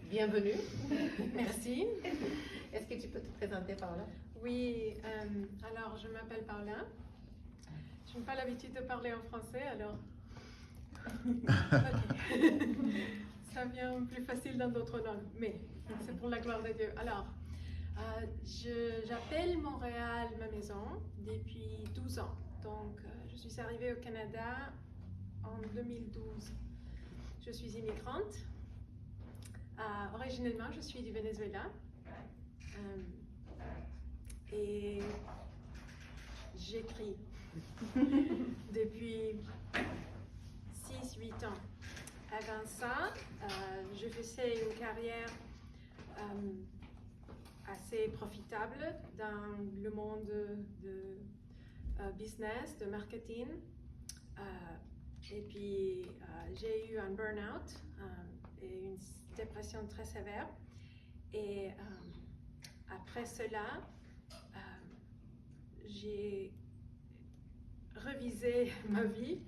Bienvenue. Merci. Est-ce que tu peux te présenter, Paola? Oui, alors je m'appelle Paola. Je n'ai pas l'habitude de parler en français, alors. Ok. Ça vient plus facile dans d'autres langues, mais c'est pour la gloire de Dieu. Alors, j'appelle Montréal ma maison depuis 12 ans. Donc, je suis arrivée au Canada en 2012. Je suis immigrante. Originellement, je suis du Venezuela. Et j'écris depuis 6-8 ans. Avant ça, je faisais une carrière assez profitable dans le monde de business, de marketing. Et puis, j'ai eu un burn-out et une dépression très sévère. Et après cela, j'ai revisé ma vie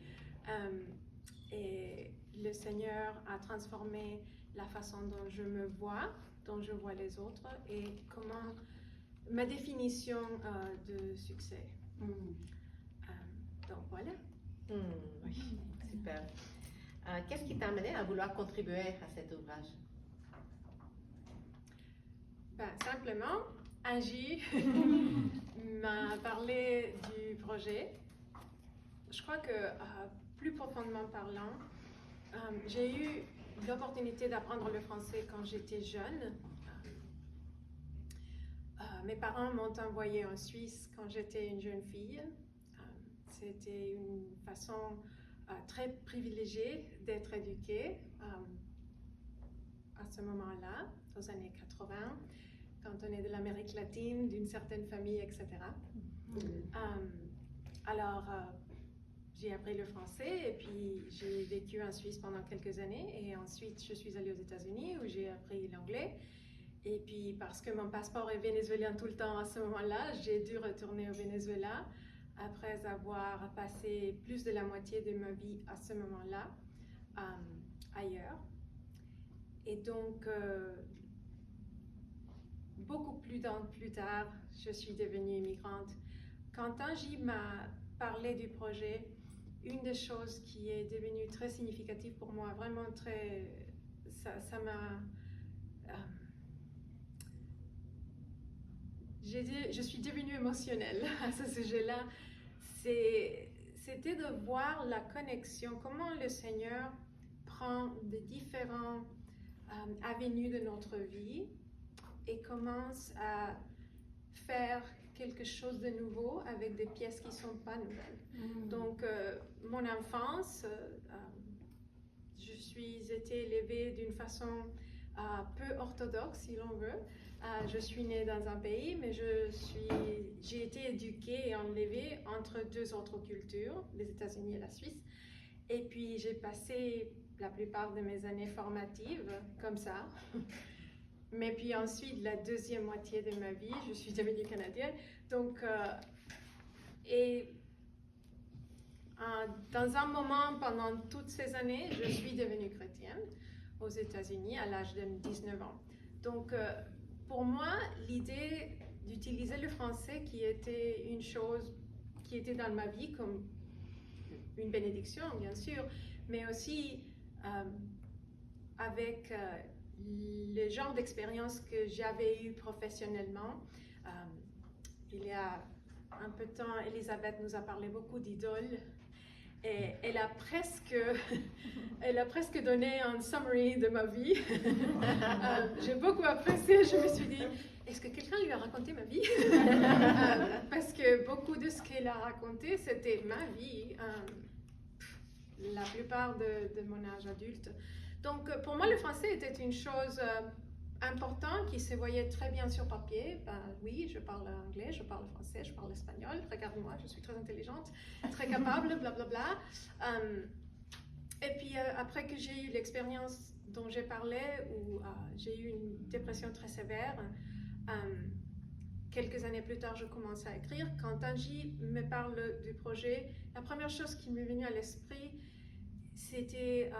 et le Seigneur a transformé la façon dont je me vois, dont je vois les autres et comment ma définition de succès. Donc voilà. Oui, super. Qu'est-ce qui t'a amené à vouloir contribuer à cet ouvrage? Simplement, Angie m'a parlé du projet. Je crois que, plus profondément parlant, j'ai eu l'opportunité d'apprendre le français quand j'étais jeune. Mes parents m'ont envoyée en Suisse quand j'étais une jeune fille. C'était une façon très privilégiée d'être éduquée à ce moment-là, aux années 80, quand on est de l'Amérique latine, d'une certaine famille, etc. Alors, j'ai appris le français et puis j'ai vécu en Suisse pendant quelques années et ensuite je suis allée aux États-Unis où j'ai appris l'anglais. Et puis parce que mon passeport est vénézuélien tout le temps à ce moment-là, j'ai dû retourner au Venezuela après avoir passé plus de la moitié de ma vie à ce moment-là ailleurs. Et donc, beaucoup plus tard, je suis devenue immigrante. Quand Angie m'a parlé du projet, une des choses qui est devenue très significative pour moi, vraiment très, ça m'a, je suis devenue émotionnelle à ce sujet-là. C'était de voir la connexion, comment le Seigneur prend de différents avenues de notre vie et commence à faire quelque chose de nouveau avec des pièces qui ne sont pas nouvelles. Donc, mon enfance, je suis été élevée d'une façon peu orthodoxe, si l'on veut. Je suis née dans un pays, mais j'ai été éduquée et enlevée entre deux autres cultures, les États-Unis et la Suisse. Et puis, j'ai passé la plupart de mes années formatives comme ça. Mais puis ensuite, la deuxième moitié de ma vie, je suis devenue canadienne. Donc, dans un moment, pendant toutes ces années, je suis devenue chrétienne aux États-Unis à l'âge de 19 ans. Donc, pour moi, l'idée d'utiliser le français qui était une chose qui était dans ma vie comme une bénédiction, bien sûr, mais aussi avec le genre d'expérience que j'avais eu professionnellement. Il y a un peu de temps, Elisabeth nous a parlé beaucoup d'idoles. Et elle a presque donné un summary de ma vie. J'ai beaucoup apprécié. Je me suis dit, est-ce que quelqu'un lui a raconté ma vie? Parce que beaucoup de ce qu'elle a raconté, c'était ma vie, la plupart de mon âge adulte. Donc, pour moi, le français était une chose importante qui se voyait très bien sur papier. Oui, je parle anglais, je parle français, je parle espagnol. Regarde-moi, je suis très intelligente, très capable, blablabla. Et puis, après que j'ai eu l'expérience dont j'ai parlé, où j'ai eu une dépression très sévère, quelques années plus tard, je commence à écrire. Quand Angie me parle du projet, la première chose qui m'est venue à l'esprit, c'était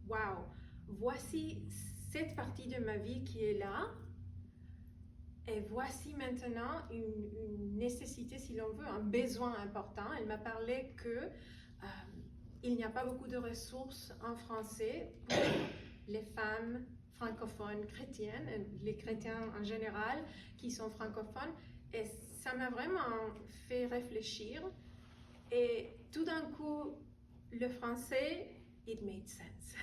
wow, voici cette de ma vie qui est là. Et voici maintenant une nécessité, si l'on veut, un besoin important. Elle m'a parlé que il n'y a pas beaucoup de ressources en français pour les femmes francophones chrétiennes, les chrétiens en général qui sont francophones. Et ça m'a vraiment fait réfléchir. Et tout d'un coup, le français, it made sense.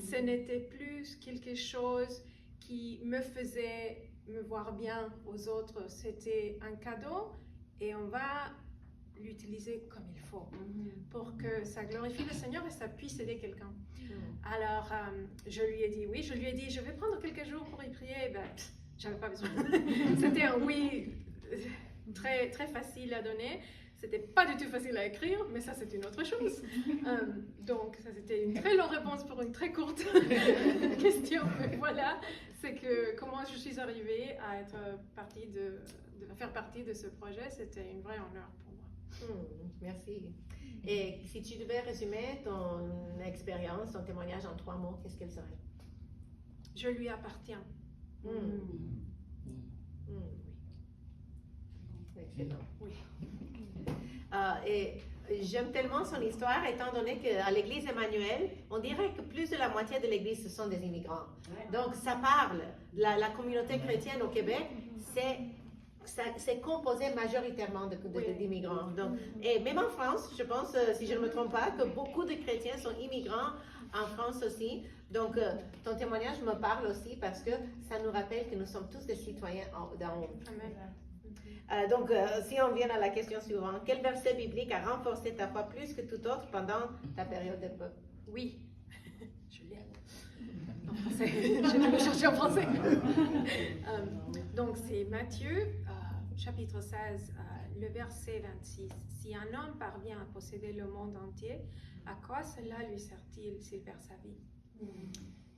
Ce n'était plus quelque chose qui me faisait me voir bien aux autres. C'était un cadeau et on va l'utiliser comme il faut pour que ça glorifie le Seigneur et ça puisse aider quelqu'un. Alors, je lui ai dit oui, je lui ai dit je vais prendre quelques jours pour y prier. Ben, j'avais pas besoin. C'était un oui très, très facile à donner. C'était pas du tout facile à écrire, mais ça c'est une autre chose. Donc ça c'était une très longue réponse pour une très courte question. Mais voilà, c'est que comment je suis arrivée à être faire partie de ce projet, c'était une vraie honneur pour moi. Merci. Et si tu devais résumer ton expérience, ton témoignage en 3 mots, qu'est-ce qu'elle serait? Je lui appartiens. Excellent. Oui. Et j'aime tellement son histoire, étant donné qu'à l'église Emmanuel, on dirait que plus de la moitié de l'église, ce sont des immigrants. Donc, ça parle. La communauté chrétienne au Québec, c'est composé majoritairement d'immigrants. Donc, et même en France, je pense, si je ne me trompe pas, que beaucoup de chrétiens sont immigrants en France aussi. Donc, ton témoignage me parle aussi parce que ça nous rappelle que nous sommes tous des citoyens d'en haut. Amen. Donc, si on vient à la question suivante, quel verset biblique a renforcé ta foi plus que tout autre pendant ta période d'épreuve? Oui, je l'ai en français. Je vais le chercher en français. Donc, c'est Matthieu, chapitre 16, le verset 26. Si un homme parvient à posséder le monde entier, à quoi cela lui sert-il s'il perd sa vie?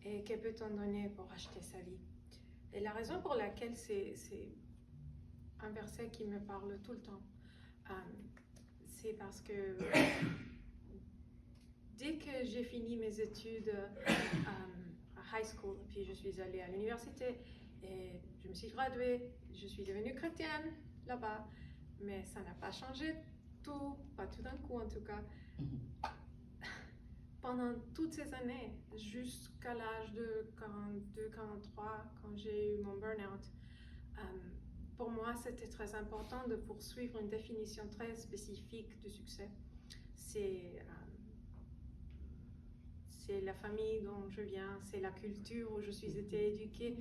Et que peut-on donner pour acheter sa vie? Et la raison pour laquelle c'est un verset qui me parle tout le temps, c'est parce que dès que j'ai fini mes études à high school, puis je suis allée à l'université et je me suis graduée, je suis devenue chrétienne là-bas, mais ça n'a pas changé tout, pas tout d'un coup en tout cas. Pendant toutes ces années, jusqu'à l'âge de 42, 43, quand j'ai eu mon burn-out, pour moi, c'était très important de poursuivre une définition très spécifique du succès. C'est la famille dont je viens, c'est la culture où je suis été éduquée.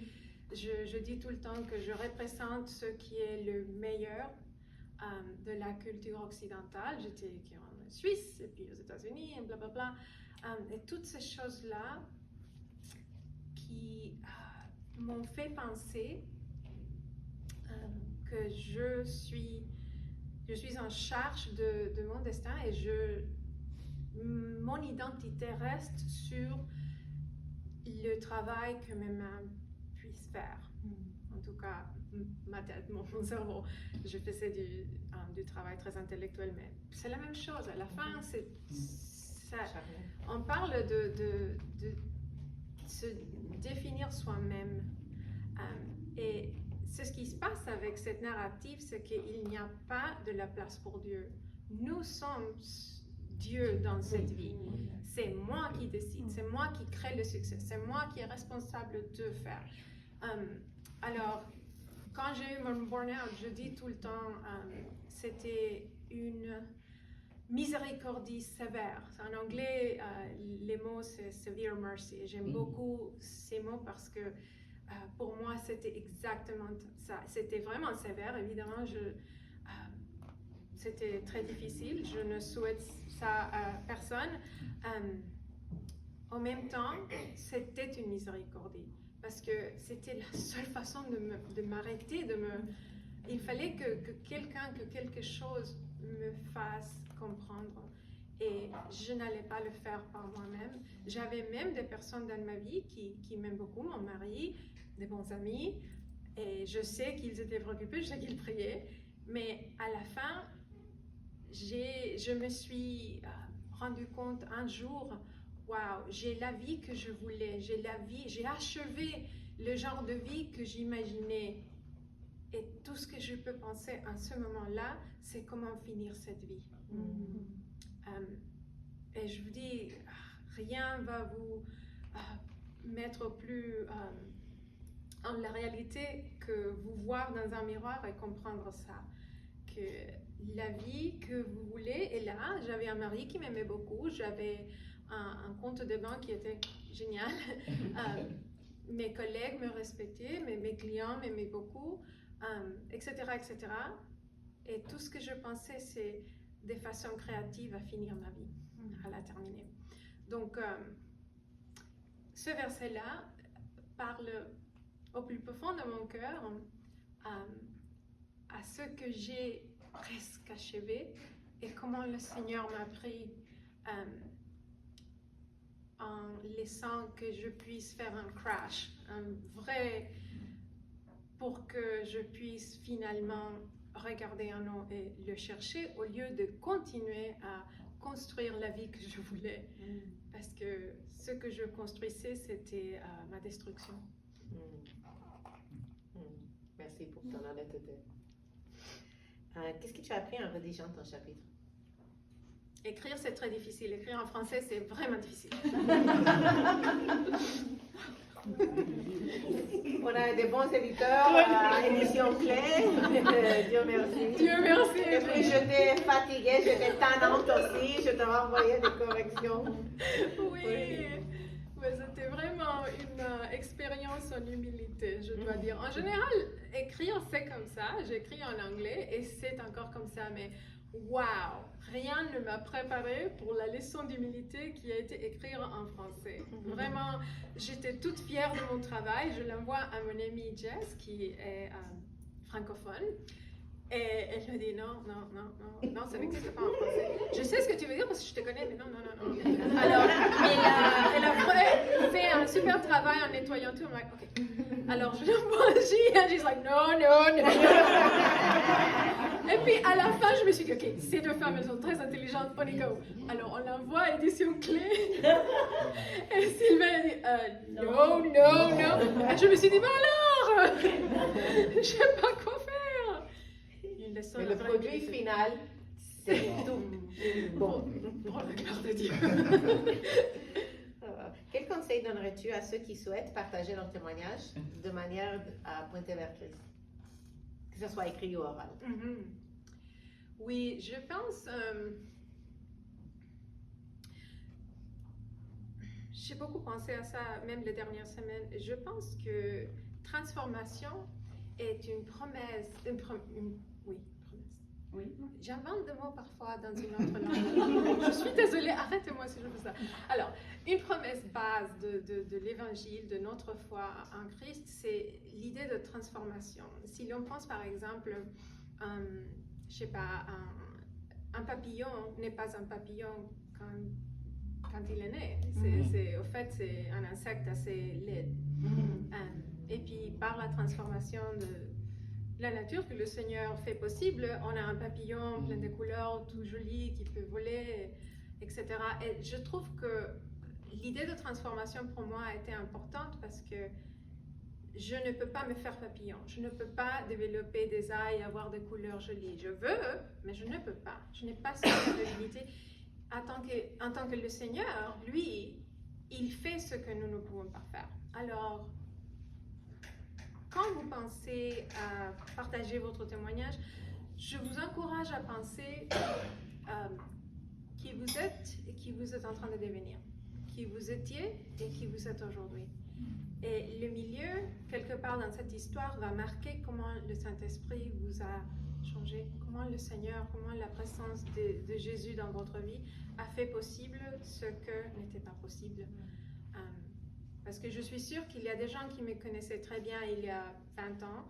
Je dis tout le temps que je représente ce qui est le meilleur de la culture occidentale. J'étais en Suisse et puis aux États-Unis et blablabla. Et toutes ces choses-là qui m'ont fait penser que je suis en charge de mon destin et mon identité reste sur le travail que mes mains puissent faire. En tout cas, ma tête, mon cerveau. Je faisais du travail très intellectuel, mais c'est la même chose. À la fin, on parle de se définir soi-même. Et c'est ce qui se passe avec cette narrative, c'est qu'il n'y a pas de la place pour Dieu. Nous sommes Dieu dans cette vie. C'est moi qui décide, c'est moi qui crée le succès, c'est moi qui est responsable de faire. Alors, quand j'ai eu mon burn-out, je dis tout le temps, c'était une miséricordie sévère. En anglais, les mots c'est severe mercy. J'aime beaucoup ces mots parce que pour moi, c'était exactement ça. C'était vraiment sévère, évidemment. C'était très difficile. Je ne souhaite ça à personne. En même temps, c'était une miséricordie. Parce que c'était la seule façon de m'arrêter, il fallait que quelque chose me fasse comprendre. Et je n'allais pas le faire par moi-même. J'avais même des personnes dans ma vie qui m'aiment beaucoup, mon mari, des bons amis, et je sais qu'ils étaient préoccupés, je sais qu'ils priaient, mais à la fin, je me suis rendu compte un jour, waouh, j'ai la vie que je voulais, j'ai achevé le genre de vie que j'imaginais. Et tout ce que je peux penser à ce moment-là, c'est comment finir cette vie. Et je vous dis, rien va vous mettre plus en la réalité que vous voir dans un miroir et comprendre ça. Que la vie que vous voulez est là. J'avais un mari qui m'aimait beaucoup, j'avais un compte de banque qui était génial. Mes collègues me respectaient, mes clients m'aimaient beaucoup, etc., etc. Et tout ce que je pensais, c'est des façons créatives à finir ma vie, à la terminer. Donc, ce verset-là parle au plus profond de mon cœur à ce que j'ai presque achevé et comment le Seigneur m'a pris en laissant que je puisse faire un crash, un vrai, pour que je puisse finalement regarder un an et le chercher au lieu de continuer à construire la vie que je voulais. Parce que ce que je construisais, c'était ma destruction. Merci pour ton honnêteté. Qu'est-ce que tu as appris en rédigeant ton chapitre? Écrire, c'est très difficile. Écrire en français, c'est vraiment difficile. On a des bons éditeurs à édition clé. Dieu merci. Dieu merci. Et puis j'étais fatiguée, j'étais tannante aussi. Je t'avais envoyé des corrections. Oui. Mais c'était vraiment une expérience en humilité, je dois dire. En général, écrire, c'est comme ça. J'écris en anglais et c'est encore comme ça. Mais waouh! Rien ne m'a préparé pour la leçon d'humilité qui a été écrire en français. Vraiment, j'étais toute fière de mon travail. Je l'envoie à mon amie Jess, qui est francophone. Et elle me dit non, ça n'existe pas en français. Je sais ce que tu veux dire parce que je te connais, mais non. Alors, elle a fait un super travail en nettoyant tout. I'm like, ok. Alors, je l'envoie à J, and she's like, non. Et puis, à la fin, je me suis dit, ok, ces deux femmes, elles sont très intelligentes, on y go. Alors, on l'envoie à édition clé. Et Sylvain a dit, non. Et je me suis dit, bah alors, je sais pas quoi faire. Mais le produit final, c'est tout bon. Pour la gloire de Dieu. Quel conseil donnerais-tu à ceux qui souhaitent partager leur témoignage de manière à pointer vers Christ? Que ce soit écrit ou oral. Oui, je pense... j'ai beaucoup pensé à ça, même les dernières semaines. Je pense que transformation est une promesse... Oui. J'invente des mots parfois dans une autre langue. Je suis désolée, arrêtez-moi si je fais ça. Alors, une promesse base de l'évangile, de notre foi en Christ, c'est l'idée de transformation. Si l'on pense par exemple, je sais pas, un papillon n'est pas un papillon quand il est né. Au fait, c'est un insecte assez laid. Et puis, par la transformation de la nature que le Seigneur fait possible, on a un papillon plein de couleurs, tout joli, qui peut voler, etc. Et je trouve que l'idée de transformation pour moi a été importante parce que je ne peux pas me faire papillon. Je ne peux pas développer des ailes et avoir des couleurs jolies. Je veux, mais je ne peux pas. Je n'ai pas cette capacité. En tant que le Seigneur, lui, il fait ce que nous ne pouvons pas faire. Alors, quand vous pensez à partager votre témoignage, je vous encourage à penser qui vous êtes et qui vous êtes en train de devenir, qui vous étiez et qui vous êtes aujourd'hui. Et le milieu, quelque part dans cette histoire, va marquer comment le Saint-Esprit vous a changé, comment le Seigneur, comment la présence de Jésus dans votre vie a fait possible ce que n'était pas possible. Parce que je suis sûre qu'il y a des gens qui me connaissaient très bien il y a 20 ans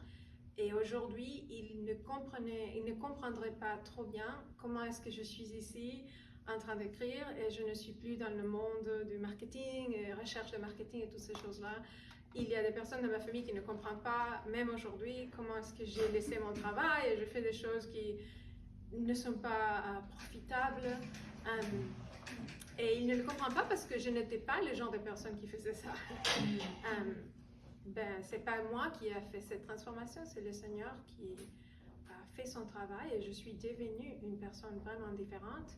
et aujourd'hui, ils ne comprendraient pas trop bien comment est-ce que je suis ici en train d'écrire et je ne suis plus dans le monde du marketing, et recherche de marketing et toutes ces choses-là. Il y a des personnes dans ma famille qui ne comprennent pas, même aujourd'hui, comment est-ce que j'ai laissé mon travail et je fais des choses qui ne sont pas profitables. Et ils ne le comprennent pas parce que je n'étais pas le genre de personne qui faisait ça. ben, c'est pas moi qui a fait cette transformation, c'est le Seigneur qui a fait son travail et je suis devenue une personne vraiment différente.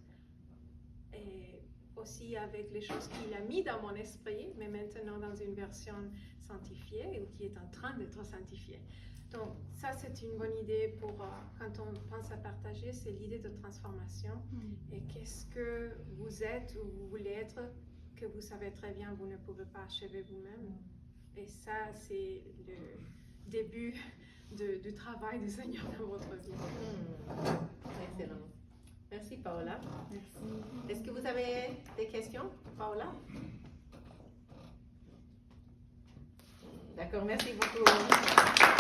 Et aussi avec les choses qu'il a mis dans mon esprit, mais maintenant dans une version sanctifiée ou qui est en train d'être sanctifiée. Donc ça, c'est une bonne idée pour quand on pense à partager, c'est l'idée de transformation. Et qu'est-ce que vous êtes ou vous voulez être, que vous savez très bien, vous ne pouvez pas achever vous-même. Et ça, c'est le début du travail du Seigneur dans votre vie. Excellent. Merci, Paola. Merci. Est-ce que vous avez des questions, Paola? D'accord, merci beaucoup.